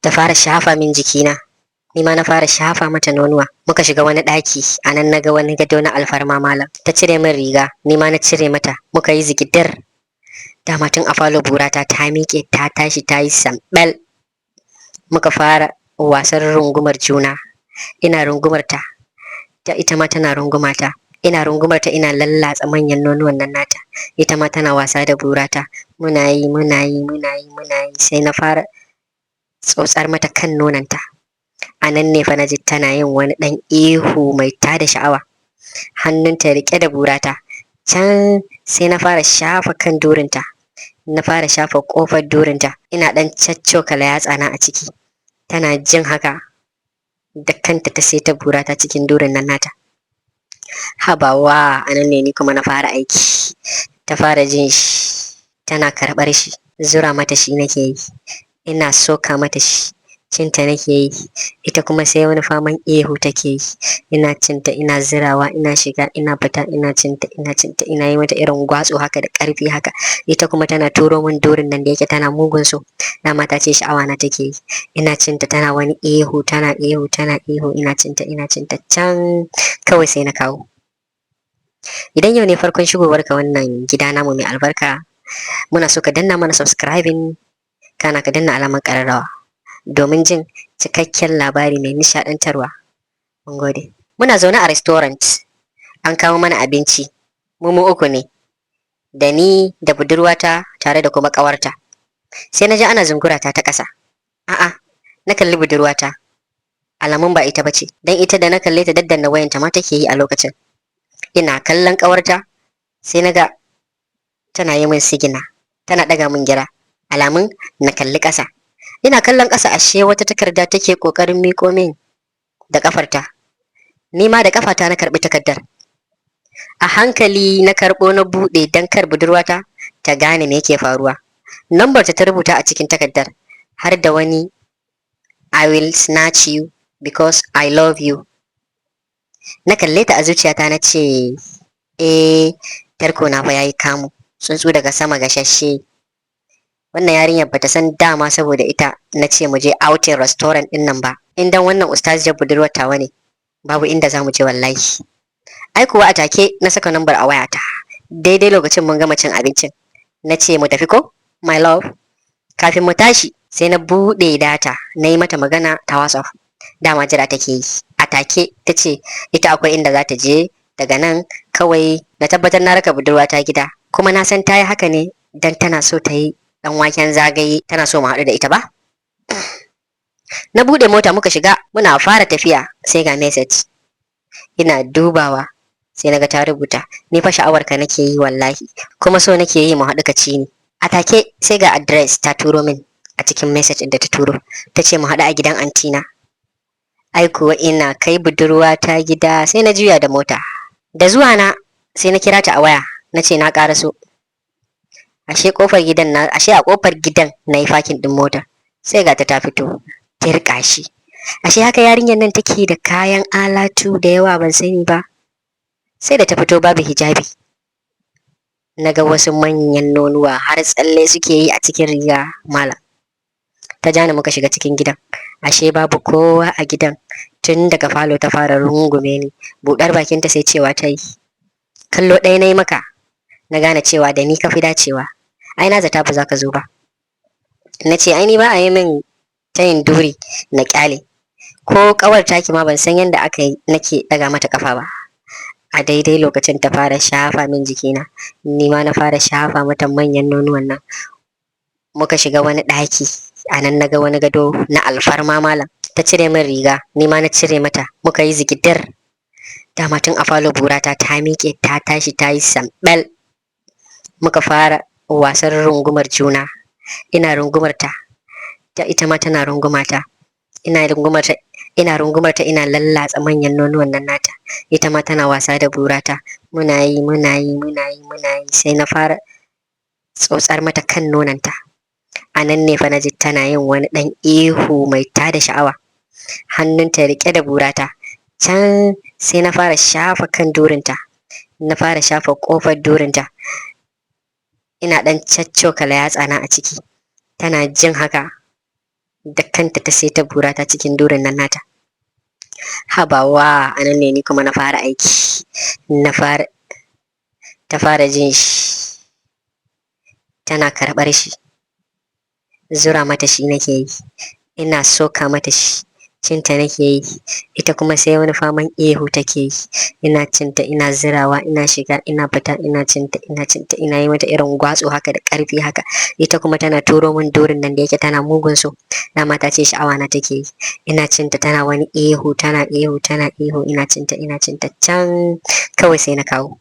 ta fara shafa min jikina, ni ma na fara shafa mata nonuwa. Muka shiga wani ɗaki, a nan na ga wani gado na alfarma malam. Ta cire min riga, ni ma na cire mata, muka yi zigidir. Dama tun a falo burata ta miƙe ta tashi ta yi sambal. Muka fara wasan rungumar juna, ina rungumarta, ita ma tana rungumata. Ina rungumarta ina lallatsa manyan nonuwan nan nata, ita ma tana wasa da burata. Muna yi sai na fara tsotsar mata kan nonanta. A nan ne fa na ji tana yin wani ɗan ihu mai tada sha'awa, hannunta riƙe da burata. Can sai na fara shafa kan durinta, na fara shafa ƙofar durinta, ina ɗan caccokala yatsana a ciki. Tana jin haka da kanta ta seta burata cikin durin nan nata. Habawa, a nan ne ni kuma na fara aiki. Ta fara jin shi, tana karɓar shi, zura mata shi nake yi, ina soka mata shi, cinta nake yi. Ita kuma sai wani faman ihu take yi, ina cinta, ina zirawa, ina shiga, ina fita, ina cinta, ina yi mata irin gwatsu haka da ƙarfi haka. Ita kuma tana turo min durin nan da yake tana mugun so, dama ta ce sha'awa na take yi. Ina cinta tana wani ihu, tana ihu, ina cinta, can kawai sai na kawo. Idan yau ne farkon shigowarka wannan gida namu mai albarka, muna so ka danna mana subscribing, kana ka danna alamar ƙararrawa domin jin cikakken labari mai nishaɗantarwa. Mun gode. Muna zaune a restaurant, an kawo mana abinci, mu uku ne, da ni da budurwata tare da kuma ƙawarta. Sai na ji ana zungurata ta ƙasa. A'a, na kalli budurwata, alamun ba ita bace, dan ita da na kalle ta daddanna wayanta ma take yi a lokacin. Ina kallon ƙawarta, sai na ga tana yi min sigina, tana ɗaga min gira, alamun na kalli ƙasa. Ina kallon ƙasa, ashe wata takarda take ƙoƙarin miƙo min da ƙafarta. Ni ma da ƙafata na karɓi takardar. A hankali na karɓo na buɗe don kar budurwata ta gane me yake faruwa. Lambar ta rubuta a cikin takardar, har da wani I will snatch you because I love you. Na kalle ta a zuciyata na ce, tarko na fa yayi kamu, tsuntsu daga sama gashashe. Wannan yarinyar bata san dama saboda ita na ce mu je outing restaurant din nan ba. Indan wannan ustaziyar budurwar tawa ne, babu inda za mu je wallahi. Ai kuwa a take na saka lambar a wayata. Daidai lokacin mun gama cin abincin. Na ce mu tafi ko, my love. Kafin mu tashi sai na buɗe data na yi mata magana ta WhatsApp. Dama jira take yi. A take ta ce ita akwai inda za ta je, daga nan kawai na tabbatar na raka budurwa ta gida. Kuma na san ta yi haka ne dan tana so ta yi dan waken zagaye, tana so mu haɗu da ita ba. Na buɗe mota muka shiga, muna fara tafiya sai ga message. Ina dubawa sai naga ta rubuta, ni fa sha'awarka nake yi wallahi, kuma so nake yi mu haɗu ka ci ni. A take sai ga address ta turo min a cikin message ɗin da ta turo. Ta ce mu haɗu a gidan antina. Ai kuwa ina kai budurwa ta gida sai na juya da mota. Da zuwa na sai na kira ta a waya, na ce na ƙaraso. Ashe a ƙofar gidan na yi fakin ɗin motar. Sai ga ta fito, tirƙa shi. Ashe haka yarinyar nan take da kayan alatu da yawa ban sani ba. Sai da ta fito babu hijabi. Na ga wasu manyan nonuwa har tsalle suke yi a cikin riga malam. Ta ja ni muka shiga cikin gidan. Ashe babu kowa a gidan. Tun daga falo ta fara rungume ni. Buɗar bakinta sai cewa ta yi, kallo ɗaya na yi maka, na gane cewa da ni ka fi dacewa. Ai na zata ba za ka zo ba. Na ce ai ni ba a yi min tayin duri na ƙyale. Ko ƙawar taki ma ban san yadda aka yi nake ɗaga mata ƙafa ba. A daidai lokacin ta fara shafa min jikina, ni ma na fara shafa mata manyan nonuwan nan. Muka shiga wani ɗaki, a nan na ga wani gado na alfarma malam. Ta cire min riga, ni ma na cire mata, muka yi zigidir. Dama tun a falo burata ta miƙe ta tashi ta yi sambal. Muka fara wasan rungumar juna, ina rungumarta, ita ma tana rungumata. Ina rungumarta, ina lallatsa manyan nonuwan nan nata, ita ma tana wasa da burata. Muna yi sai na fara tsotsar mata kan nonanta. A nan ne fa na ji tana yin wani ɗan ihu mai tada sha'awa, hannunta riƙe da burata. Can sai na fara shafa kan durinta, na fara shafa ƙofar durinta, ina ɗan caccokala yatsana a ciki. Tana jin haka da kanta ta sai ta bura ta cikin durin nan nata. Habawa anan ne ni kuma na fara aiki, na fara ta fara jin shi tana karɓar shi, zura mata shi nake yi, ina soka mata shi, cinta nake yi, ita kuma sai wani faman ihu take yi, ina cinta ina zirawa ina shiga ina fita ina cinta ina yi mata irin gwatsu haka da ƙarfi haka, ita kuma tana turo min durin nan da yake tana mugun so, dama ta ce sha'awa na take yi, ina cinta tana wani ihu tana ihu ina cinta can kawai sai na kawo